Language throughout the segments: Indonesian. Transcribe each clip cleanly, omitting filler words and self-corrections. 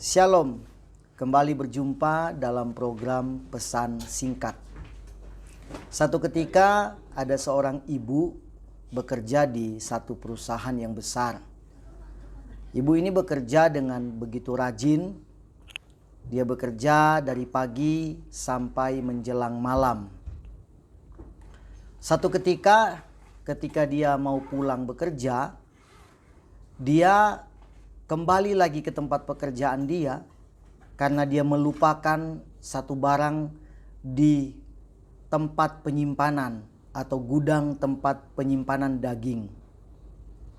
Shalom, kembali berjumpa dalam program pesan singkat. Satu ketika ada seorang ibu bekerja di satu perusahaan yang besar. Ibu ini bekerja dengan begitu rajin. Dia bekerja dari pagi sampai menjelang malam. Satu ketika dia mau pulang bekerja, dia kembali lagi ke tempat pekerjaan dia karena dia melupakan satu barang di tempat penyimpanan atau gudang tempat penyimpanan daging.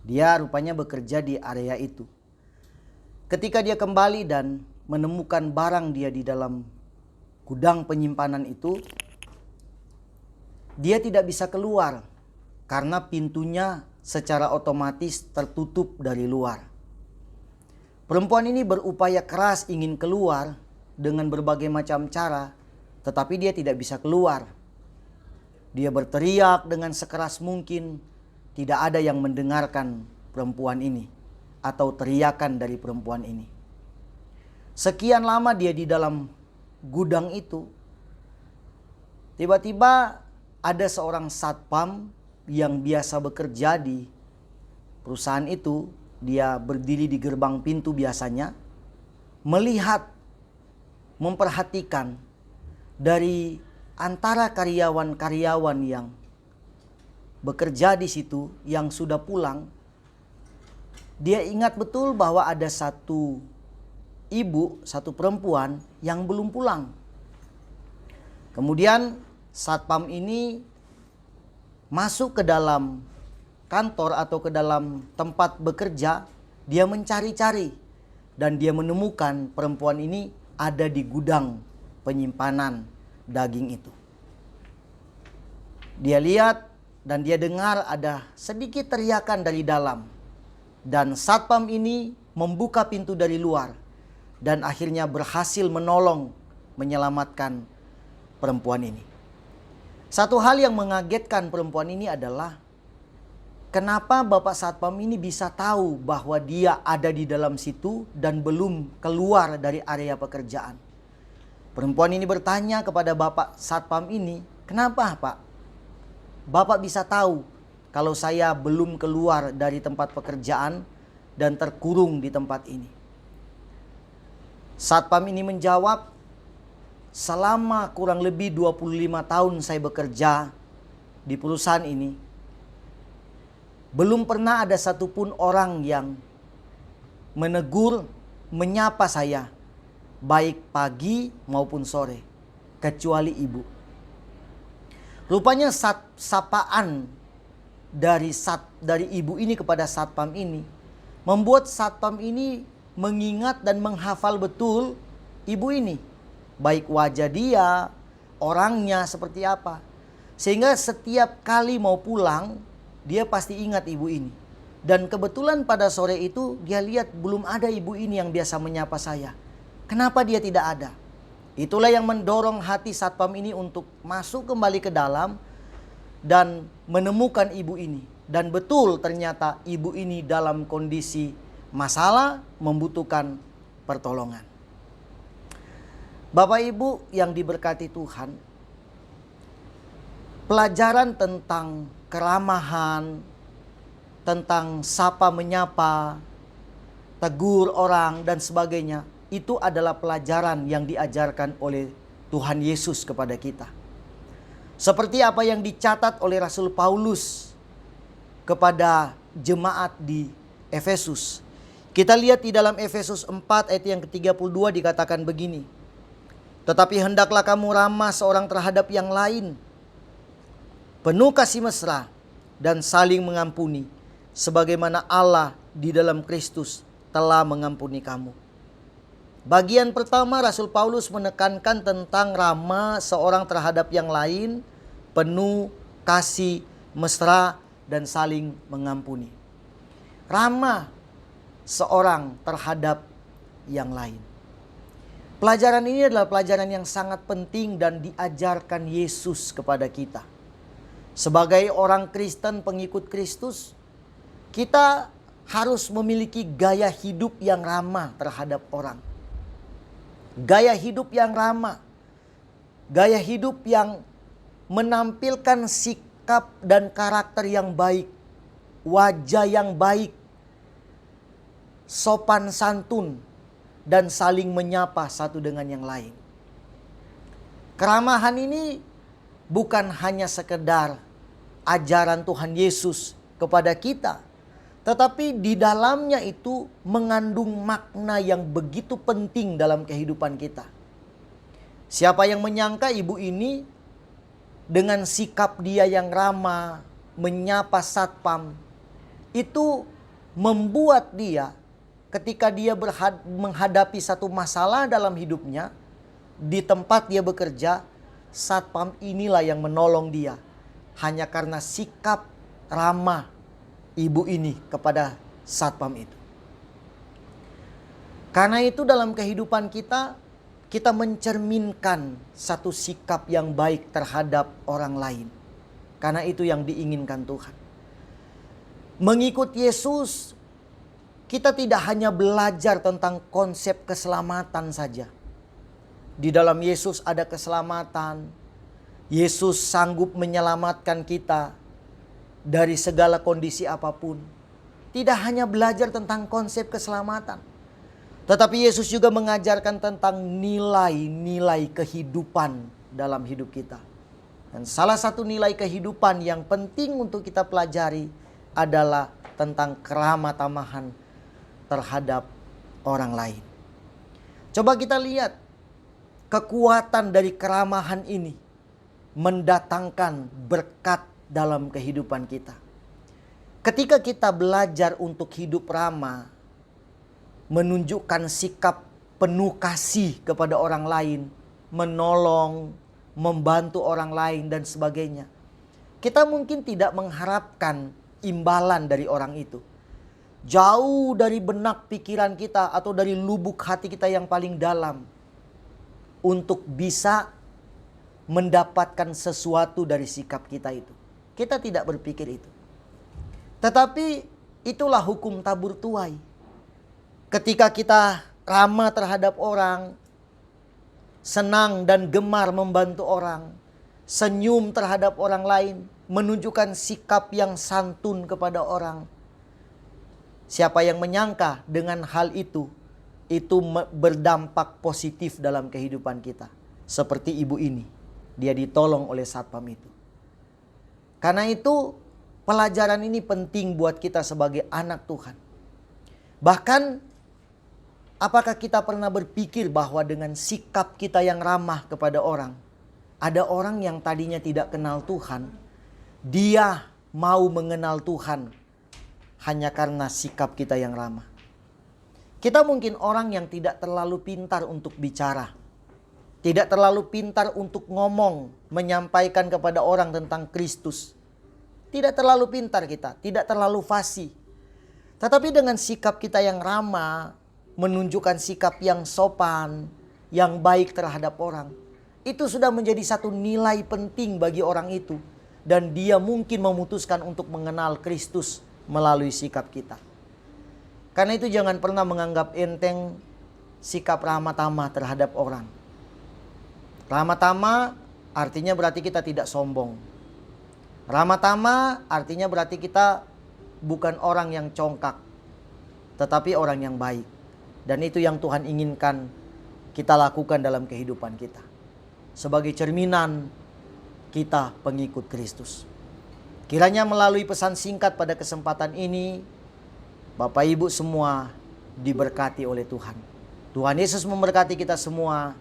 Dia rupanya bekerja di area itu. Ketika dia kembali dan menemukan barang dia di dalam gudang penyimpanan itu, dia tidak bisa keluar karena pintunya secara otomatis tertutup dari luar. Perempuan ini berupaya keras ingin keluar dengan berbagai macam cara, tetapi dia tidak bisa keluar. Dia berteriak dengan sekeras mungkin, tidak ada yang mendengarkan perempuan ini atau teriakan dari perempuan ini. Sekian lama dia di dalam gudang itu, tiba-tiba ada seorang satpam yang biasa bekerja di perusahaan itu. Dia berdiri di gerbang pintu biasanya, melihat, memperhatikan dari antara karyawan-karyawan yang bekerja di situ yang sudah pulang. Dia ingat betul bahwa ada satu ibu, satu perempuan yang belum pulang. Kemudian satpam ini masuk ke dalam kantor atau ke dalam tempat bekerja. Dia mencari-cari dan dia menemukan perempuan ini ada di gudang penyimpanan daging itu. Dia lihat dan dia dengar ada sedikit teriakan dari dalam, dan satpam ini membuka pintu dari luar dan akhirnya berhasil menolong, menyelamatkan perempuan ini. Satu hal yang mengagetkan perempuan ini adalah kenapa Bapak Satpam ini bisa tahu bahwa dia ada di dalam situ dan belum keluar dari area pekerjaan. Perempuan ini bertanya kepada Bapak Satpam ini, "Kenapa, Pak? Bapak bisa tahu kalau saya belum keluar dari tempat pekerjaan dan terkurung di tempat ini?" Satpam ini menjawab, "Selama kurang lebih 25 tahun saya bekerja di perusahaan ini, belum pernah ada satupun orang yang menegur, menyapa saya, baik pagi maupun sore, kecuali ibu." Rupanya sapaan dari ibu ini kepada satpam ini membuat satpam ini mengingat dan menghafal betul ibu ini, baik wajah dia, orangnya seperti apa, sehingga setiap kali mau pulang dia pasti ingat ibu ini. Dan kebetulan pada sore itu dia lihat belum ada ibu ini yang biasa menyapa saya. Kenapa dia tidak ada? Itulah yang mendorong hati satpam ini untuk masuk kembali ke dalam dan menemukan ibu ini. Dan betul ternyata ibu ini dalam kondisi masalah, membutuhkan pertolongan. Bapak Ibu yang diberkati Tuhan, pelajaran tentang keramahan, tentang sapa menyapa, tegur orang dan sebagainya, itu adalah pelajaran yang diajarkan oleh Tuhan Yesus kepada kita. Seperti apa yang dicatat oleh Rasul Paulus kepada jemaat di Efesus. Kita lihat di dalam Efesus 4 ayat yang ke-32 dikatakan begini, "Tetapi hendaklah kamu ramah seorang terhadap yang lain, penuh kasih mesra dan saling mengampuni, sebagaimana Allah di dalam Kristus telah mengampuni kamu." Bagian pertama, Rasul Paulus menekankan tentang ramah seorang terhadap yang lain, penuh kasih mesra dan saling mengampuni. Ramah seorang terhadap yang lain. Pelajaran ini adalah pelajaran yang sangat penting dan diajarkan Yesus kepada kita. Sebagai orang Kristen pengikut Kristus, kita harus memiliki gaya hidup yang ramah terhadap orang. gaya hidup yang ramah, gaya hidup yang menampilkan sikap dan karakter yang baik, wajah yang baik, sopan santun, dan saling menyapa satu dengan yang lain. Keramahan ini bukan hanya sekedar ajaran Tuhan Yesus kepada kita, tetapi di dalamnya itu mengandung makna yang begitu penting dalam kehidupan kita. Siapa yang menyangka ibu ini dengan sikap dia yang ramah, menyapa satpam, itu membuat dia ketika dia menghadapi satu masalah dalam hidupnya, di tempat dia bekerja, satpam inilah yang menolong dia. Hanya karena sikap ramah ibu ini kepada satpam itu. Karena itu dalam kehidupan kita, kita mencerminkan satu sikap yang baik terhadap orang lain. Karena itu yang diinginkan Tuhan. Mengikut Yesus, kita tidak hanya belajar tentang konsep keselamatan saja. Di dalam Yesus ada keselamatan. Yesus sanggup menyelamatkan kita dari segala kondisi apapun. Tidak hanya belajar tentang konsep keselamatan, tetapi Yesus juga mengajarkan tentang nilai-nilai kehidupan dalam hidup kita. Dan salah satu nilai kehidupan yang penting untuk kita pelajari adalah tentang keramah tamahan terhadap orang lain. Coba kita lihat kekuatan dari keramahan ini mendatangkan berkat dalam kehidupan kita. Ketika kita belajar untuk hidup ramah, menunjukkan sikap penuh kasih kepada orang lain, menolong, membantu orang lain dan sebagainya, kita mungkin tidak mengharapkan imbalan dari orang itu. Jauh dari benak pikiran kita atau dari lubuk hati kita yang paling dalam untuk bisa mendapatkan sesuatu dari sikap kita itu. Kita tidak berpikir itu. Tetapi itulah hukum tabur tuai. Ketika kita ramah terhadap orang, senang dan gemar membantu orang, senyum terhadap orang lain, menunjukkan sikap yang santun kepada orang. Siapa yang menyangka dengan hal itu berdampak positif dalam kehidupan kita. Seperti ibu ini. Dia ditolong oleh satpam itu. Karena itu pelajaran ini penting buat kita sebagai anak Tuhan. Bahkan apakah kita pernah berpikir bahwa dengan sikap kita yang ramah kepada orang, ada orang yang tadinya tidak kenal Tuhan, dia mau mengenal Tuhan hanya karena sikap kita yang ramah. Kita mungkin orang yang tidak terlalu pintar untuk bicara. Tidak terlalu pintar untuk ngomong, menyampaikan kepada orang tentang Kristus. Tidak terlalu pintar kita, tidak terlalu fasih. Tetapi dengan sikap kita yang ramah, menunjukkan sikap yang sopan, yang baik terhadap orang, itu sudah menjadi satu nilai penting bagi orang itu. Dan dia mungkin memutuskan untuk mengenal Kristus melalui sikap kita. Karena itu jangan pernah menganggap enteng sikap ramah tamah terhadap orang. Ramah tamah artinya berarti kita tidak sombong. Ramah tamah artinya berarti kita bukan orang yang congkak, tetapi orang yang baik. Dan itu yang Tuhan inginkan kita lakukan dalam kehidupan kita. Sebagai cerminan kita pengikut Kristus. Kiranya melalui pesan singkat pada kesempatan ini, Bapak Ibu semua diberkati oleh Tuhan. Tuhan Yesus memberkati kita semua.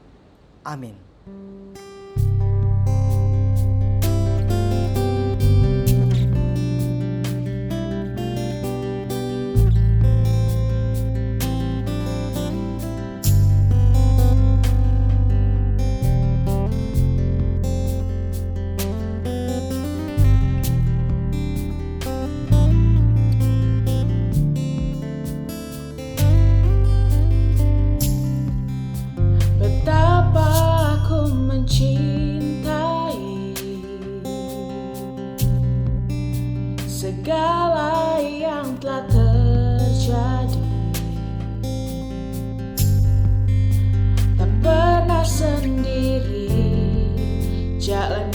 Amin. Segala yang telah terjadi tak sendiri, jalan